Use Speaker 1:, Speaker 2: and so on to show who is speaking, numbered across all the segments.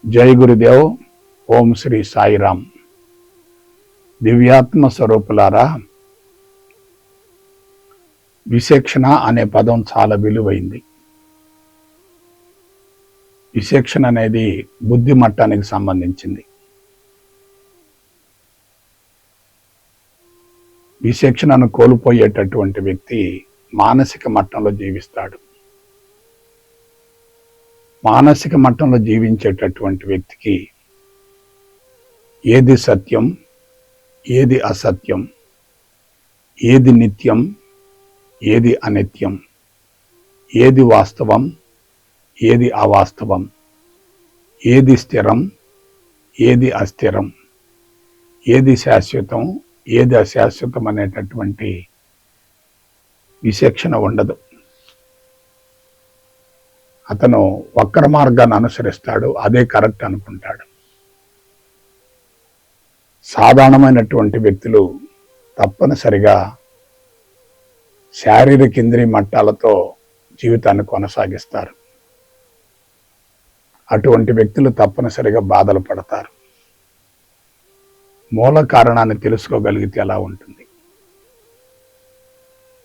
Speaker 1: జై గురుదేవ్. ఓం శ్రీ సాయిరామ్. దివ్యాత్మ స్వరూపులారా, విశేక్షణ అనే పదం చాలా విలువైంది. విశేక్షణ అనేది బుద్ధి మట్టానికి సంబంధించింది. విశేక్షణను కోల్పోయేటటువంటి వ్యక్తి మానసిక మట్టంలో జీవిస్తాడు. మానసిక మట్టంలో జీవించేటటువంటి వ్యక్తికి ఏది సత్యం, ఏది అసత్యం, ఏది నిత్యం, ఏది అనిత్యం, ఏది వాస్తవం, ఏది అవాస్తవం, ఏది స్థిరం, ఏది అస్థిరం, ఏది శాశ్వతం, ఏది అశాశ్వతం అనేటటువంటి విశేషణ ఉండదు. అతను వక్ర మార్గాన్ని అనుసరిస్తాడు, అదే కరెక్ట్ అనుకుంటాడు. సాధారణమైనటువంటి వ్యక్తులు తప్పనిసరిగా శారీరక ఇంద్రియ మట్టాలతో జీవితాన్ని కొనసాగిస్తారు. అటువంటి వ్యక్తులు తప్పనిసరిగా బాధలు పడతారు. మూల కారణాన్ని తెలుసుకోగలిగితే ఎలా ఉంటుంది?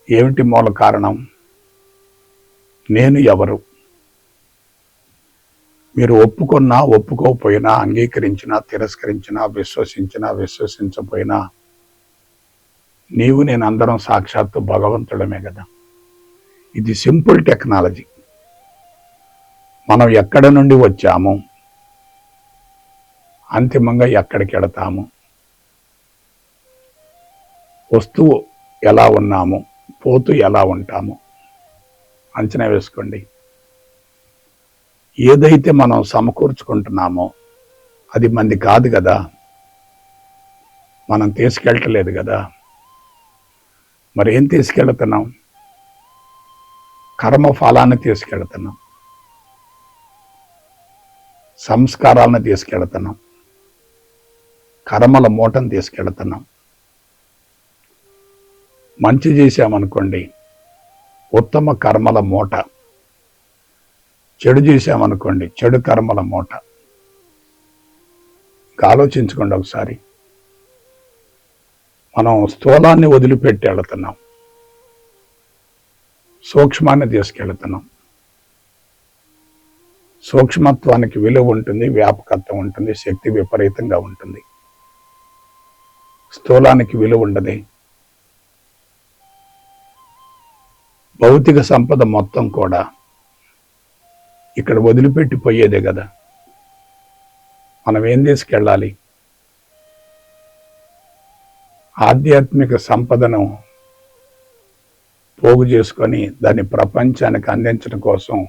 Speaker 1: ఏమిటి మూల కారణం? నేను ఎవరు? మీరు ఒప్పుకున్నా, ఒప్పుకోకపోయినా, అంగీకరించినా, తిరస్కరించినా, విశ్వసించినా, విశ్వసించకపోయినా, నీవు నేను అందరం సాక్షాత్తు భగవంతుడమే కదా. ఇది సింపుల్ టెక్నాలజీ. మనం ఎక్కడ నుండి వచ్చాము, అంతిమంగా ఎక్కడికి వెళతాము, వస్తువు ఎలా ఉన్నాము, పోతూ ఎలా ఉంటాము అంచనా వేసుకోండి. ఏదైతే మనం సమకూర్చుకుంటున్నామో అది మంది కాదు కదా, మనం తీసుకెళ్ళట్లేదు కదా. మరి ఏం తీసుకెళ్తున్నాం? కర్మ ఫలాన్ని తీసుకెళ్తున్నాం, సంస్కారాలను తీసుకెళ్తున్నాం, కర్మల మూటను తీసుకెళ్తున్నాం. మంచి చేశామనుకోండి, ఉత్తమ కర్మల మూట. చెడు చేశామనుకోండి, చెడు కర్మల మూట. ఆలోచించుకోండి ఒకసారి. మనం స్థూలాన్ని వదిలిపెట్టి వెళుతున్నాం, సూక్ష్మాన్ని తీసుకెళ్తున్నాం. సూక్ష్మత్వానికి విలువ ఉంటుంది, వ్యాపకత్వం ఉంటుంది, శక్తి విపరీతంగా ఉంటుంది. స్థూలానికి విలువ ఉండదు. భౌతిక సంపద మొత్తం కూడా ఇక్కడ వదిలిపెట్టిపోయేదే కదా. మనం ఏం తీసుకెళ్ళాలి? ఆధ్యాత్మిక సంపదను పోగు చేసుకొని దాన్ని ప్రపంచానికి అందించడం కోసం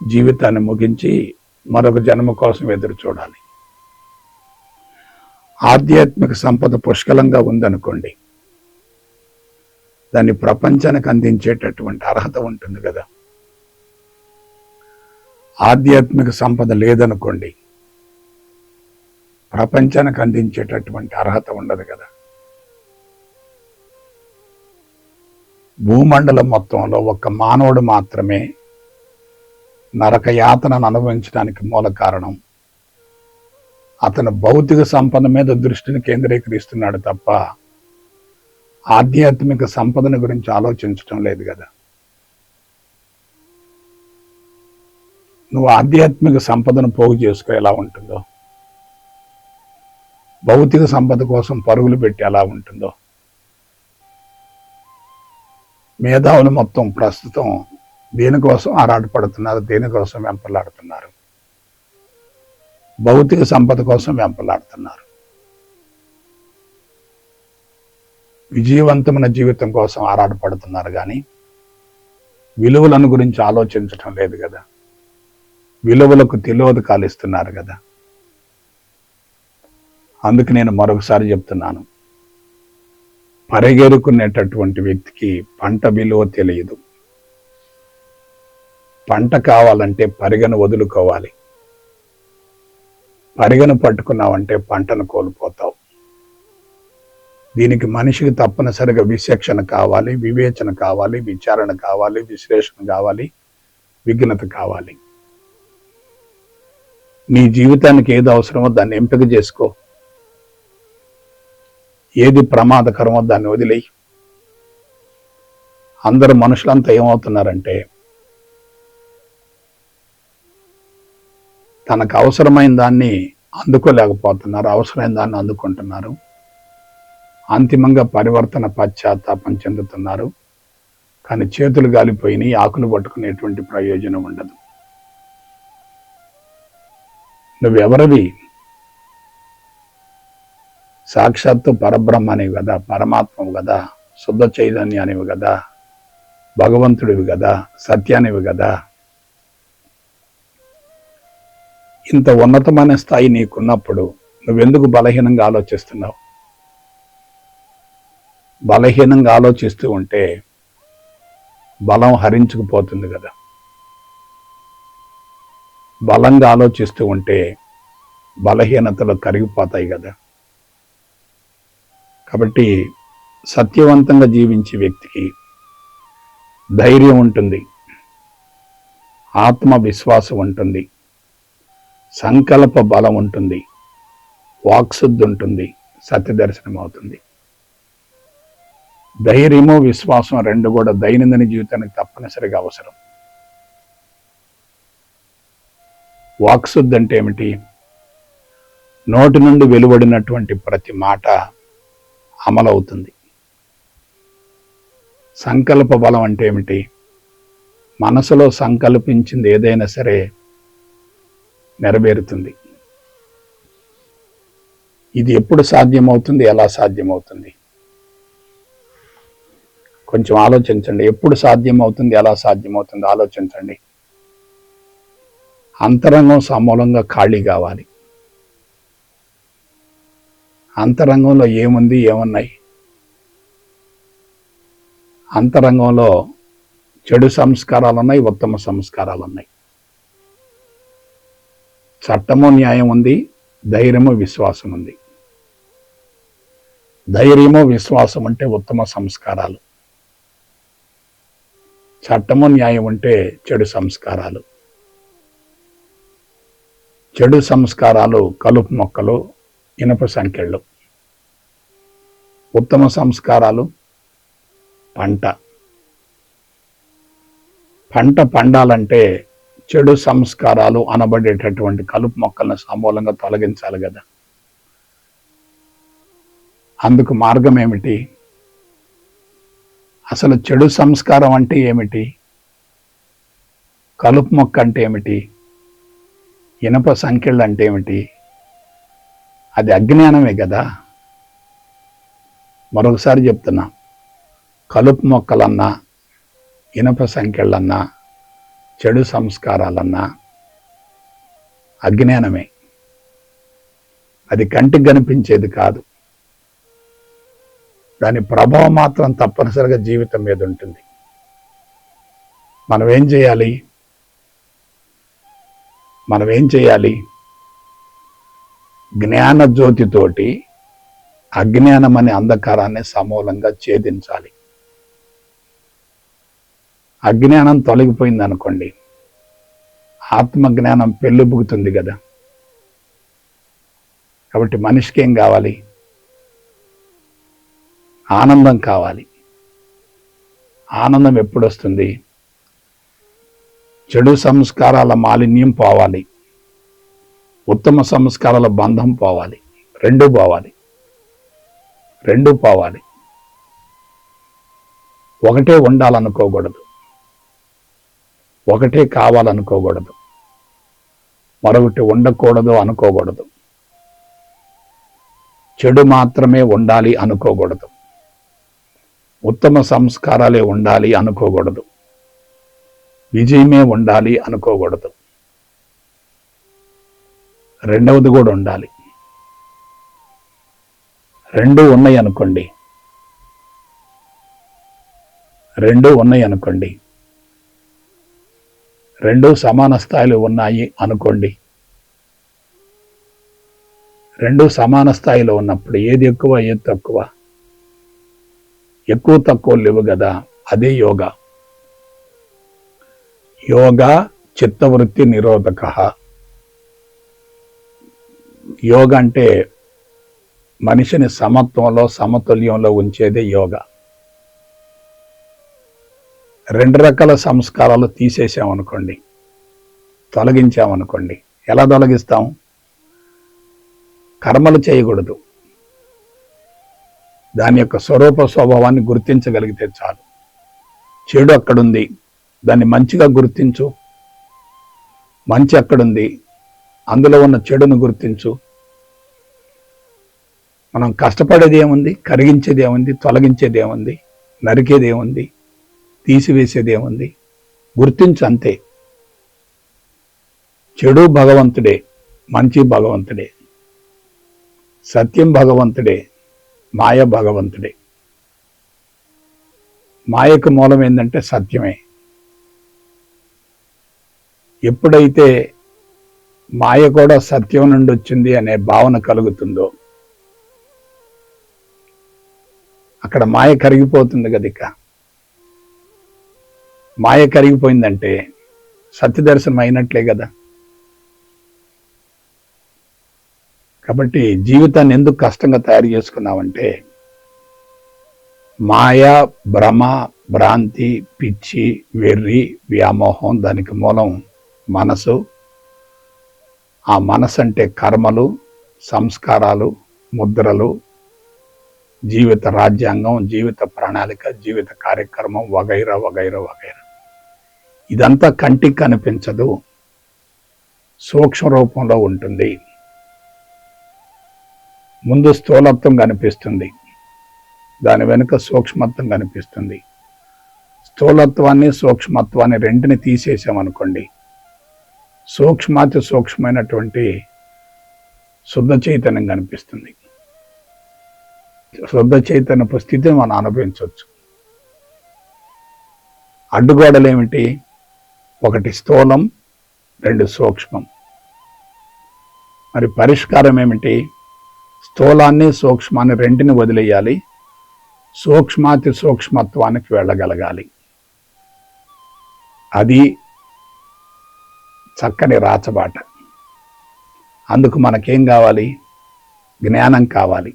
Speaker 1: జీవితాన్ని ముగించి మరొక జన్మ కోసం ఎదురు చూడాలి. ఆధ్యాత్మిక సంపద పుష్కలంగా ఉందనుకోండి, దాన్ని ప్రపంచానికి అందించేటటువంటి అర్హత ఉంటుంది కదా. ఆధ్యాత్మిక సంపద లేదనుకోండి, ప్రపంచానికి అందించేటటువంటి అర్హత ఉండదు కదా. భూమండలం మొత్తంలో ఒక్క మానవుడు మాత్రమే నరక యాతనను అనుభవించడానికి మూల కారణం. అతను భౌతిక సంపద మీద దృష్టిని కేంద్రీకరిస్తున్నాడు తప్ప ఆధ్యాత్మిక సంపదను గురించి ఆలోచించడం లేదు కదా. నువ్వు ఆధ్యాత్మిక సంపదను పోగు చేసుకో ఎలా ఉంటుందో, భౌతిక సంపద కోసం పరుగులు పెట్టి ఎలా ఉంటుందో. మేధావులు మొత్తం ప్రస్తుతం దేనికోసం ఆరాటపడుతున్నారు, దేనికోసం వెంపలాడుతున్నారు? భౌతిక సంపద కోసం వెంపలాడుతున్నారు. విజయవంతమైన జీవితం కోసం ఆరాటపడుతున్నారు కానీ విలువలను గురించి ఆలోచించటం లేదు కదా. విలువలకు తిలోదకాలు ఇస్తున్నారు కదా. అందుకు నేను మరొకసారి చెప్తున్నాను, పరిగెరుకునేటటువంటి వ్యక్తికి పంట విలువ తెలియదు. పంట కావాలంటే పరిగెను వదులుకోవాలి. పరిగెను పట్టుకున్నావంటే పంటను కోల్పోతావు. దీనికి మనిషికి తప్పనిసరిగా విచక్షణ కావాలి, వివేచన కావాలి, విచారణ కావాలి, విశ్లేషణ కావాలి, విఘ్నత కావాలి. నీ జీవితానికి ఏది అవసరమో దాన్ని ఎంపిక చేసుకో. ఏది ప్రమాదకరమో దాన్ని వదిలేయి. అందరు మనుషులంతా ఏమవుతున్నారంటే తనకు అవసరమైన దాన్ని అందుకోలేకపోతున్నారు, అవసరమైన దాన్ని అందుకుంటున్నారు. అంతిమంగా పరివర్తన పశ్చాత్తాపం చెందుతున్నారు. కానీ చేతులు గాలిపోయినాయి, ఆకులు పట్టుకునేటువంటి ప్రయోజనం ఉండదు. నువ్వెవరివి? సాక్షాత్తు పరబ్రహ్మనివి కదా, పరమాత్మవు కదా, శుద్ధ చైతన్యానివి కదా, భగవంతుడివి కదా, సత్యానివి కదా. ఇంత ఉన్నతమైన స్థాయి నీకున్నప్పుడు నువ్వెందుకు బలహీనంగా ఆలోచిస్తున్నావు? బలహీనంగా ఆలోచిస్తూ ఉంటే బలం హరించుకుపోతుంది కదా. బలంగా ఆలోచిస్తూ ఉంటే బలహీనతలు కరిగిపోతాయి కదా. కాబట్టి సత్యవంతంగా జీవించే వ్యక్తికి ధైర్యం ఉంటుంది, ఆత్మవిశ్వాసం ఉంటుంది, సంకల్ప బలం ఉంటుంది, వాక్శుద్ధి ఉంటుంది, సత్యదర్శనం అవుతుంది. ధైర్యము విశ్వాసం రెండు కూడా దైనందిన జీవితానికి తప్పనిసరిగా అవసరం. వాక్శుద్ధి అంటే ఏమిటి? నోటి నుండి వెలువడినటువంటి ప్రతి మాట అమలవుతుంది. సంకల్ప బలం అంటే ఏమిటి? మనసులో సంకల్పించింది ఏదైనా సరే నెరవేరుతుంది. ఇది ఎప్పుడు సాధ్యమవుతుంది, ఎలా సాధ్యమవుతుంది? కొంచెం ఆలోచించండి. ఎప్పుడు సాధ్యమవుతుంది, ఎలా సాధ్యమవుతుంది ఆలోచించండి. అంతరంగం సమూలంగా ఖాళీ కావాలి. అంతరంగంలో ఏముంది, ఏమున్నాయి? అంతరంగంలో చెడు సంస్కారాలు ఉన్నాయి, ఉత్తమ సంస్కారాలు ఉన్నాయి. చట్టము న్యాయం ఉంది, ధైర్యము విశ్వాసం ఉంది. ధైర్యము విశ్వాసం అంటే ఉత్తమ సంస్కారాలు, చట్టము న్యాయం అంటే చెడు సంస్కారాలు. చెడు సంస్కారాలు కలుపు మొక్కలు, ఇనుప సంకెళ్ళు. ఉత్తమ సంస్కారాలు పంట. పంట పండాలంటే చెడు సంస్కారాలు అనబడేటటువంటి కలుపు మొక్కలను సమూలంగా తొలగించాలి కదా. అందుకు మార్గం ఏమిటి? అసలు చెడు సంస్కారం అంటే ఏమిటి? కలుపు మొక్క అంటే ఏమిటి? ఇనప సంఖ్యలు అంటే ఏమిటి? అది అజ్ఞానమే కదా. మరొకసారి చెప్తున్నా, కలుపు మొక్కలన్నా, ఇనప సంఖ్యలన్నా, చెడు సంస్కారాలన్నా అజ్ఞానమే. అది కంటికి కనిపించేది కాదు. దాని ప్రభావం మాత్రం తప్పనిసరిగా జీవితం మీద ఉంటుంది. మనం ఏం చేయాలి? జ్ఞాన జ్యోతితోటి అజ్ఞానం అనే అంధకారాన్ని సమూలంగా ఛేదించాలి. అజ్ఞానం తొలగిపోయింది అనుకోండి, ఆత్మజ్ఞానం పెళ్ళుబుగుతుంది కదా. కాబట్టి మనిషికి ఏం కావాలి? ఆనందం కావాలి. ఆనందం ఎప్పుడు వస్తుంది? చెడు సంస్కారాల మాలిన్యం పోవాలి, ఉత్తమ సంస్కారాల బంధం పోవాలి. రెండూ పోవాలి. ఒకటే ఉండాలనుకోకూడదు, ఒకటే కావాలనుకోకూడదు, మరొకటి ఉండకూడదు అనుకోకూడదు. చెడు మాత్రమే ఉండాలి అనుకోకూడదు, ఉత్తమ సంస్కారాలే ఉండాలి అనుకోకూడదు, విజయమే ఉండాలి అనుకోకూడదు. రెండవది కూడా ఉండాలి. రెండూ ఉన్నాయి అనుకోండి, రెండూ సమాన స్థాయిలో ఉన్నాయి అనుకోండి. రెండూ సమాన స్థాయిలో ఉన్నప్పుడు ఏది ఎక్కువ, ఏది తక్కువ? ఎక్కువ తక్కువ లేవు కదా. అదే యోగా. యోగా చిత్తవృత్తి నిరోధక. యోగ అంటే మనిషిని సమత్వంలో సమతుల్యంలో ఉంచేదే యోగ. రెండు రకాల సంస్కారాలు తీసేసామనుకోండి, తొలగించామనుకోండి, ఎలా తొలగిస్తాం? కర్మలు చేయకూడదు, దాని యొక్క స్వరూప స్వభావాన్ని గుర్తించగలిగితే చాలు. చెడు అక్కడుంది, దాన్ని మంచిగా గుర్తించు. మంచి అక్కడుంది, అందులో ఉన్న చెడును గుర్తించు. మనం కష్టపడేది ఏముంది? కరిగించేది ఏముంది? తొలగించేది ఏముంది? నరికేది ఏముంది? తీసివేసేది ఏముంది? గుర్తించు అంతే. చెడు భగవంతుడే, మంచి భగవంతుడే, సత్యం భగవంతుడే, మాయ భగవంతుడే. మాయకు మూలం ఏంటంటే సత్యమే. ఎప్పుడైతే మాయ కూడా సత్యం నుండి వచ్చింది అనే భావన కలుగుతుందో అక్కడ మాయ కరిగిపోతుంది కదా. ఇక మాయ కరిగిపోయిందంటే సత్యదర్శనం అయినట్లే కదా. కాబట్టి జీవితాన్ని ఎందుకు కష్టంగా తయారు చేసుకున్నామంటే మాయ, భ్రమ, భ్రాంతి, పిచ్చి, వెర్రి, వ్యామోహం, దానికి మూలం మనసు. ఆ మనసు అంటే కర్మలు, సంస్కారాలు, ముద్రలు, జీవిత రాజ్యాంగం, జీవిత ప్రణాళిక, జీవిత కార్యక్రమం, వగైరా వగైరా వగైరా. ఇదంతా కంటికి కనిపించదు, సూక్ష్మ రూపంలో ఉంటుంది. ముందు స్థూలత్వం కనిపిస్తుంది, దాని వెనుక సూక్ష్మత్వం కనిపిస్తుంది. స్థూలత్వాన్ని సూక్ష్మత్వాన్ని రెంటిని తీసేసామనుకోండి, సూక్ష్మాతి సూక్ష్మమైనటువంటి శుద్ధ చైతన్యం కనిపిస్తుంది. శుద్ధ చైతన్యపు స్థితిని మనం అనుభవించవచ్చు. అడ్డుగోడలు ఏమిటి? ఒకటి స్థూలం, రెండు సూక్ష్మం. మరి పరిష్కారం ఏమిటి? స్థూలాన్ని సూక్ష్మాన్ని రెంటిని వదిలేయాలి, సూక్ష్మాతి సూక్ష్మత్వానికి వెళ్ళగలగాలి. అది చక్కని రాచబాట. అందుకు మనకేం కావాలి? జ్ఞానం కావాలి.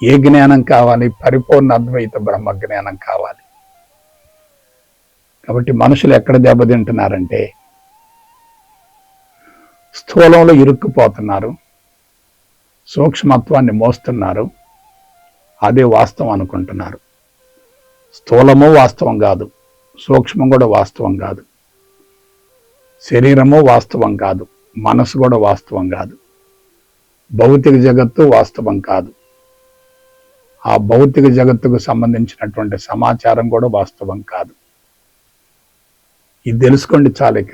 Speaker 1: ఏ జ్ఞానం కావాలి? పరిపూర్ణ అద్వైత బ్రహ్మ జ్ఞానం కావాలి. కాబట్టి మనుషులు ఎక్కడ దెబ్బతింటున్నారంటే స్థూలంలో ఇరుక్కుపోతున్నారు, సూక్ష్మత్వాన్ని మోస్తున్నారు, అదే వాస్తవం అనుకుంటున్నారు. స్థూలము వాస్తవం కాదు, సూక్ష్మం కూడా వాస్తవం కాదు, శరీరము వాస్తవం కాదు, మనసు కూడా వాస్తవం కాదు, భౌతిక జగత్తు వాస్తవం కాదు, ఆ భౌతిక జగత్తుకు సంబంధించినటువంటి సమాచారం కూడా వాస్తవం కాదు. ఇది తెలుసుకోండి చాలిక.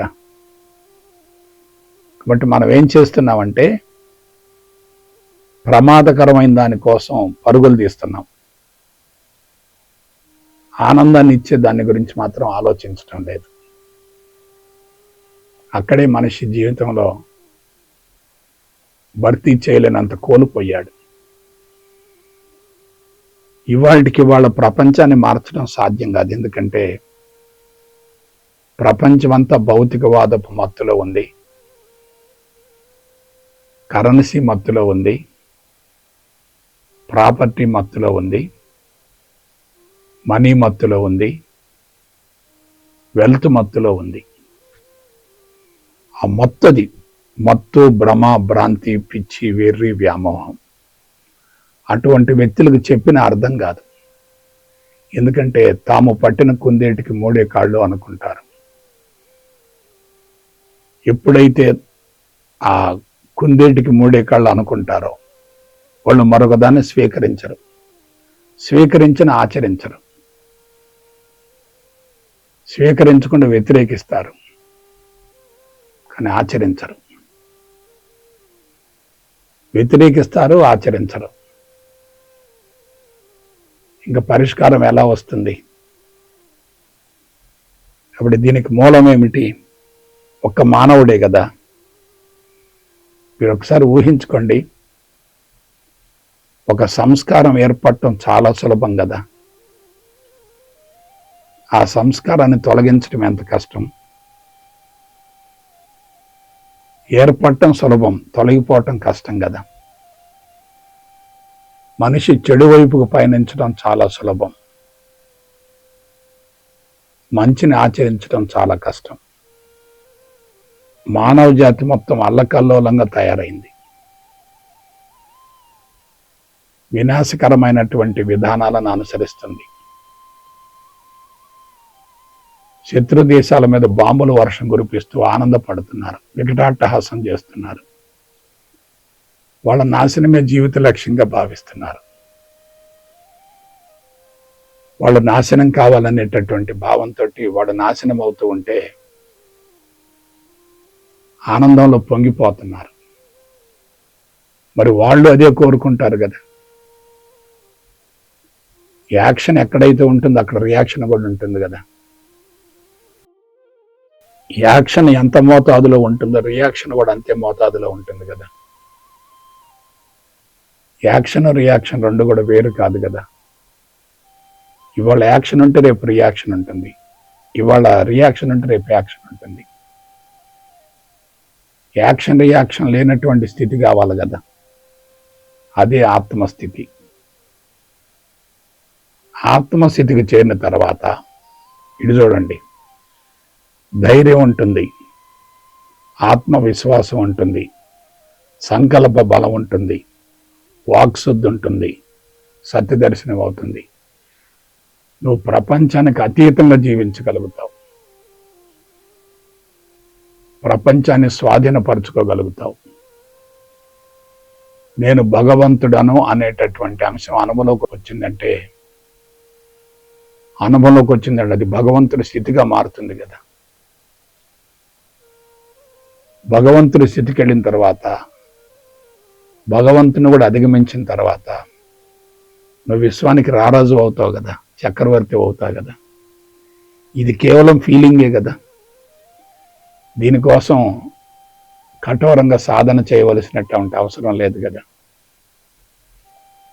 Speaker 1: కాబట్టి మనం ఏం చేస్తున్నామంటే ప్రమాదకరమైన దానికోసం పరుగులు తీస్తున్నాం, ఆనందాన్ని ఇచ్చే దాని గురించి మాత్రం ఆలోచించడం లేదు. అక్కడే మనిషి జీవితంలో భర్తీ చేయలేనంత కోల్పోయాడు. ఇవాళకి వాళ్ళ ప్రపంచాన్ని మార్చడం సాధ్యం కాదు. ఎందుకంటే ప్రపంచమంతా భౌతికవాదపు మత్తులో ఉంది, కరెన్సీ మత్తులో ఉంది, ప్రాపర్టీ మత్తులో ఉంది, మనీ మత్తులో ఉంది, వెల్త్ మత్తులో ఉంది. ఆ మత్తది మత్తు, భ్రమ, భ్రాంతి, పిచ్చి, వెర్రి, వ్యామోహం. అటువంటి వ్యక్తులకు చెప్పిన అర్థం కాదు. ఎందుకంటే తాము పట్టిన కుందేటికి మూడే కాళ్ళు అనుకుంటారు. ఎప్పుడైతే ఆ కుందేటికి మూడే కాళ్ళు అనుకుంటారో వాళ్ళు మరొకదాన్ని స్వీకరించరు, స్వీకరించిన ఆచరించరు, స్వీకరించకుండా వ్యతిరేకిస్తారు, కానీ ఆచరించరు. వ్యతిరేకిస్తారు, ఆచరించరు. ఇంకా పరిష్కారం ఎలా వస్తుంది? కాబట్టి దీనికి మూలం ఏమిటి? ఒక్క మానవుడే కదా. మీరు ఒకసారి ఊహించుకోండి, ఒక సంస్కారం ఏర్పడటం చాలా సులభం కదా, ఆ సంస్కారాన్ని తొలగించడం ఎంత కష్టం. ఏర్పడటం సులభం, తొలగిపోవటం కష్టం కదా. మనిషి చెడు వైపుకు పయనించడం చాలా సులభం, మంచిని ఆచరించడం చాలా కష్టం. మానవ జాతి మొత్తం అల్లకల్లోలంగా తయారైంది. వినాశకరమైనటువంటి విధానాలను అనుసరిస్తుంది. శత్రు దేశాల మీద బాంబులు వర్షం కురిపిస్తూ ఆనందపడుతున్నారు, వికటాట్టహాసం చేస్తున్నారు. వాళ్ళ నాశనమే జీవిత లక్ష్యంగా భావిస్తున్నారు. వాళ్ళు నాశనం కావాలనేటటువంటి భావంతో వాడు నాశనం అవుతూ ఉంటే ఆనందంలో పొంగిపోతున్నారు. మరి వాళ్ళు అదే కోరుకుంటారు కదా. యాక్షన్ ఎక్కడైతే ఉంటుందో అక్కడ రియాక్షన్ కూడా ఉంటుంది కదా. యాక్షన్ ఎంత మోతాదులో ఉంటుందో రియాక్షన్ కూడా అంతే మోతాదులో ఉంటుంది కదా. యాక్షన్ రియాక్షన్ రెండు కూడా వేరు కాదు కదా. ఇవాళ యాక్షన్ ఉంటే రేపు రియాక్షన్ ఉంటుంది, ఇవాళ రియాక్షన్ ఉంటే రేపు యాక్షన్ ఉంటుంది. యాక్షన్ రియాక్షన్ లేనటువంటి స్థితి కావాలి కదా. అదే ఆత్మస్థితి. ఆత్మస్థితికి చేరిన తర్వాత ఇది చూడండి, ధైర్యం ఉంటుంది, ఆత్మవిశ్వాసం ఉంటుంది, సంకల్ప బలం ఉంటుంది, వాక్శుద్ధి ఉంటుంది, సత్యదర్శనం అవుతుంది. నువ్వు ప్రపంచానికి అతీతంగా జీవించగలుగుతావు, ప్రపంచాన్ని స్వాధీనపరచుకోగలుగుతావు. నేను భగవంతుడను అనేటటువంటి అంశం అనుభవంలోకి వచ్చిందంటే అది భగవంతుడి స్థితిగా మారుతుంది కదా. భగవంతుడి స్థితికి వెళ్ళిన తర్వాత, భగవంతుని కూడా అధిగమించిన తర్వాత నువ్వు విశ్వానికి రారాజు అవుతావు కదా, చక్రవర్తి అవుతావు కదా. ఇది కేవలం ఫీలింగే కదా. దీనికోసం కఠోరంగా సాధన చేయవలసినటువంటి అవసరం లేదు కదా.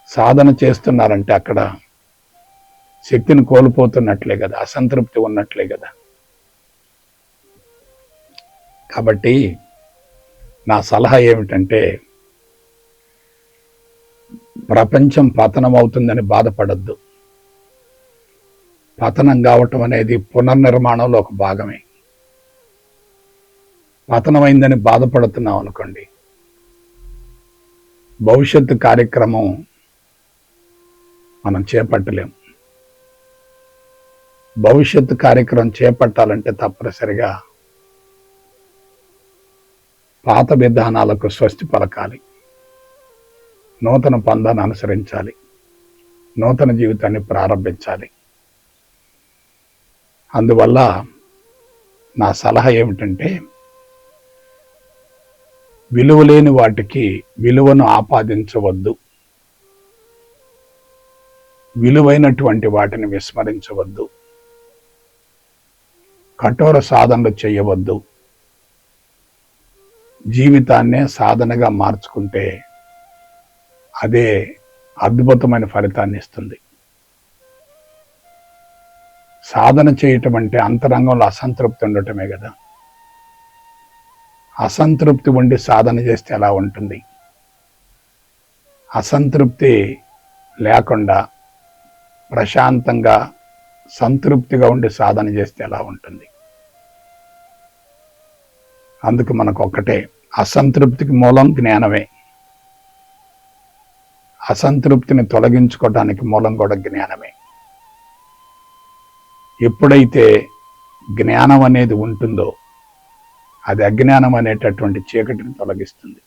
Speaker 1: సాధన చేస్తున్నారంటే అక్కడ శక్తిని కోల్పోతున్నట్లే కదా, అసంతృప్తి ఉన్నట్లే కదా. కాబట్టి నా సలహా ఏమిటంటే, ప్రపంచం పతనం అవుతుందని బాధపడద్దు. పతనం కావటం అనేది పునర్నిర్మాణంలో ఒక భాగమే. పతనమైందని బాధపడుతున్నాం అనుకోండి, భవిష్యత్తు కార్యక్రమం మనం చేపట్టలేం. భవిష్యత్తు కార్యక్రమం చేపట్టాలంటే తప్పనిసరిగా పాత విధానాలకు స్వస్తి పలకాలి, నూతన పందాన్ని అనుసరించాలి, నూతన జీవితాన్ని ప్రారంభించాలి. అందువల్ల నా సలహా ఏమిటంటే, విలువలేని వాటికి విలువను ఆపాదించవద్దు, విలువైనటువంటి వాటిని విస్మరించవద్దు, కఠోర సాధనలు చేయవద్దు. జీవితాన్నే సాధనగా మార్చుకుంటే అదే అద్భుతమైన ఫలితాన్ని ఇస్తుంది. సాధన చేయటం అంటే అంతరంగంలో అసంతృప్తి ఉండటమే కదా. అసంతృప్తి ఉండి సాధన చేస్తే ఎలా ఉంటుంది? అసంతృప్తి లేకుండా ప్రశాంతంగా సంతృప్తిగా ఉండి సాధన చేస్తే ఎలా ఉంటుంది? అందుకు మనకు ఒక్కటే, అసంతృప్తికి మూలం జ్ఞానమే, అసంతృప్తిని తొలగించుకోవడానికి మూలం కూడా జ్ఞానమే. ఎప్పుడైతే జ్ఞానం అనేది ఉంటుందో అది అజ్ఞానం అనేటటువంటి చీకటిని తొలగిస్తుంది.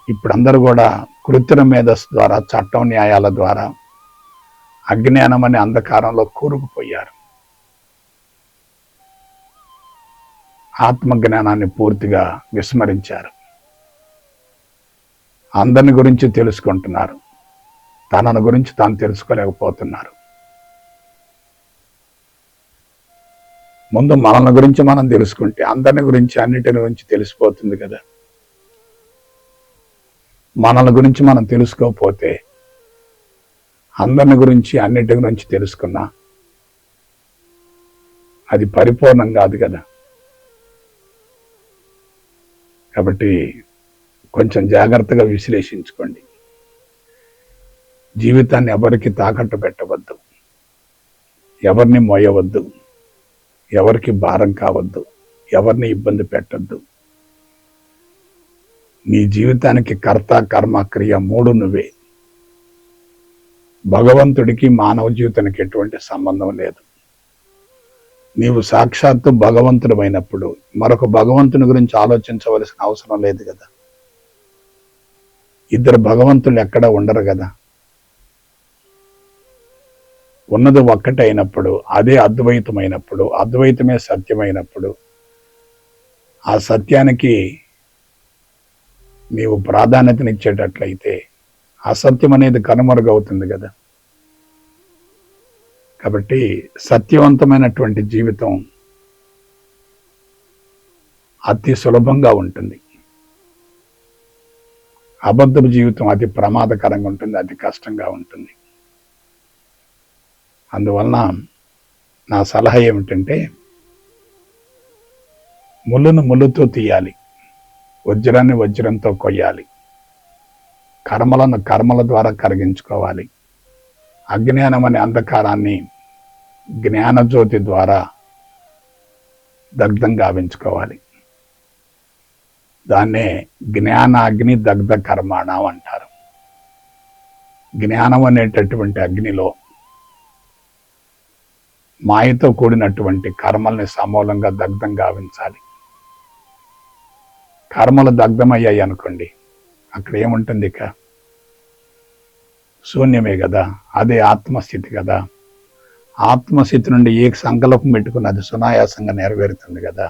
Speaker 1: ఇప్పుడు అందరూ కూడా కృత్రిమ మేధస్సు ద్వారా, చట్టం న్యాయాల ద్వారా అజ్ఞానం అనే అంధకారంలో కూరుకుపోయారు. ఆత్మజ్ఞానాన్ని పూర్తిగా విస్మరించారు. అందరిని గురించి తెలుసుకుంటున్నారు, తనను గురించి తాను తెలుసుకోలేకపోతున్నారు. ముందు మనల్ని గురించి మనం తెలుసుకుంటే అందరిని గురించి, అన్నిటిని గురించి తెలిసిపోతుంది కదా. మనల్ని గురించి మనం తెలుసుకోకపోతే అందరిని గురించి, అన్నిటి గురించి తెలుసుకున్నా అది పరిపూర్ణం కాదు కదా. కాబట్టి కొంచెం జాగ్రత్తగా విశ్లేషించుకోండి. జీవితాన్ని ఎవరికి తాకట్టు పెట్టవద్దు, ఎవరిని మోయవద్దు, ఎవరికి భారం కావద్దు, ఎవరిని ఇబ్బంది పెట్టద్దు. నీ జీవితానికి కర్త, కర్మ, క్రియ మూడు నువ్వే. భగవంతుడికి మానవ జీవితానికి ఎటువంటి సంబంధం లేదు. నీవు సాక్షాత్తు భగవంతుడమైనప్పుడు మరొక భగవంతుని గురించి ఆలోచించవలసిన అవసరం లేదు కదా. ఇద్దరు భగవంతులు ఎక్కడ ఉండరు కదా. ఉన్నది ఒక్కటైనప్పుడు, అదే అద్వైతమైనప్పుడు, అద్వైతమే సత్యమైనప్పుడు, ఆ సత్యానికి నీవు ప్రాధాన్యతనిచ్చేటట్లయితే అసత్యం అనేది కనుమరుగవుతుంది కదా. కాబట్టి సత్యవంతమైనటువంటి జీవితం అతి సులభంగా ఉంటుంది. అబద్ధపు జీవితం అతి ప్రమాదకరంగా ఉంటుంది, అతి కష్టంగా ఉంటుంది. అందువలన నా సలహా ఏమిటంటే, ముళ్ళును ముళ్ళుతో తీయాలి, వజ్రాన్ని వజ్రంతో కొయ్యాలి, కర్మలను కర్మల ద్వారా కరిగించుకోవాలి, అజ్ఞానం అనే అంధకారాన్ని జ్ఞానజ్యోతి ద్వారా దగ్ధం గావించుకోవాలి. దాన్నే జ్ఞానాగ్ని దగ్ధ కర్మాణం అంటారు. జ్ఞానం అనేటటువంటి అగ్నిలో మాయతో కూడినటువంటి కర్మల్ని సమూలంగా దగ్ధం గావించాలి. కర్మలు దగ్ధమయ్యాయి అనుకోండి, అక్కడ ఏముంటుంది? ఇక శూన్యమే కదా. అదే ఆత్మస్థితి కదా. ఆత్మస్థితి నుండి ఏ సంకల్పం పెట్టుకుని అది సునాయాసంగా నెరవేరుతుంది కదా.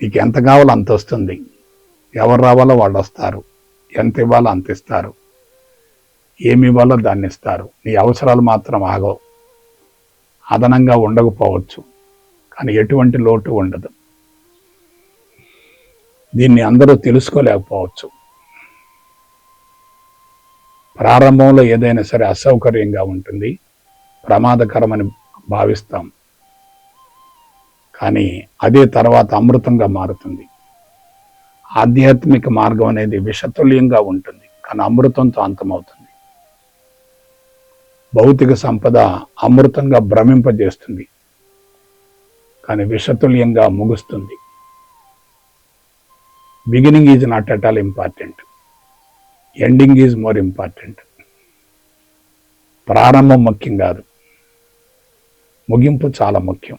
Speaker 1: నీకు ఎంత కావాలో అంత వస్తుంది. ఎవరు రావాలో వాళ్ళు వస్తారు, ఎంత ఇవ్వాలో అంత ఇస్తారు, ఏమి ఇవ్వాలో దాన్ని ఇస్తారు. నీ అవసరాలు మాత్రం ఆగవు. అదనంగా ఉండకపోవచ్చు, కానీ ఎటువంటి లోటు ఉండదు. దీన్ని అందరూ తెలుసుకోలేకపోవచ్చు. ప్రారంభంలో ఏదైనా సరే అసౌకర్యంగా ఉంటుంది, ప్రమాదకరమని భావిస్తాం, కానీ అదే తర్వాత అమృతంగా మారుతుంది. ఆధ్యాత్మిక మార్గం అనేది విషతుల్యంగా ఉంటుంది, కానీ అమృతంతో అంతమవుతుంది. భౌతిక సంపద అమృతంగా భ్రమింపజేస్తుంది, కానీ విషతుల్యంగా ముగుస్తుంది. Beginning is not at all important, ending is more important. ప్రారంభం ముఖ్యం కాదు, ముగింపు చాలా ముఖ్యం.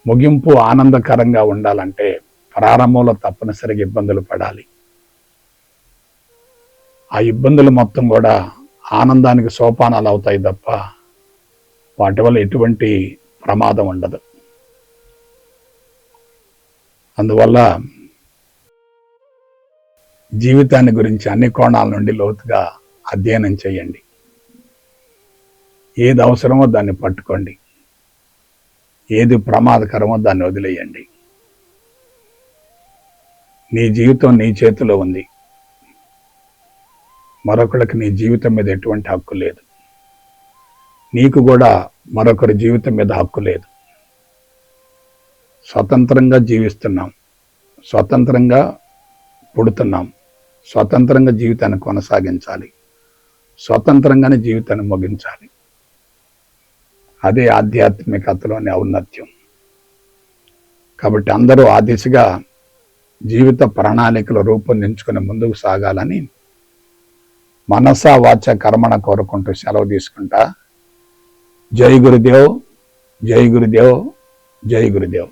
Speaker 1: ముగింపు ఆనందకరంగా ఉండాలంటే ప్రారంభంలో తప్పనిసరిగా ఇబ్బందులు పడాలి. ఆ ఇబ్బందులు మొత్తం కూడా ఆనందానికి సోపానాలు అవుతాయి తప్ప వాటి వల్ల ఎటువంటి ప్రమాదం ఉండదు. అందువల్ల జీవితాన్ని గురించి అన్ని కోణాల నుండి లోతుగా అధ్యయనం చేయండి. ఏది అవసరమో దాన్ని పట్టుకోండి, ఏది ప్రమాదకరమో దాన్ని వదిలేయండి. నీ జీవితం నీ చేతిలో ఉంది. మరొకరికి నీ జీవితం మీద ఎటువంటి హక్కు లేదు. నీకు కూడా మరొకరి జీవితం మీద హక్కు లేదు. స్వతంత్రంగా జీవిస్తున్నాం, స్వతంత్రంగా పుడుతున్నాం, స్వతంత్రంగా జీవితాన్ని కొనసాగించాలి, స్వతంత్రంగానే జీవితాన్ని ముగించాలి. అదే ఆధ్యాత్మికతలోని ఔన్నత్యం. కాబట్టి అందరూ ఆ దిశగా జీవిత ప్రణాళికలు రూపొందించుకుని ముందుకు సాగాలని మనస వాచ కర్మణ కోరుకుంటూ సెలవు తీసుకుంటా. జై గురుదేవ్, జై గురుదేవ్, జై గురుదేవ్.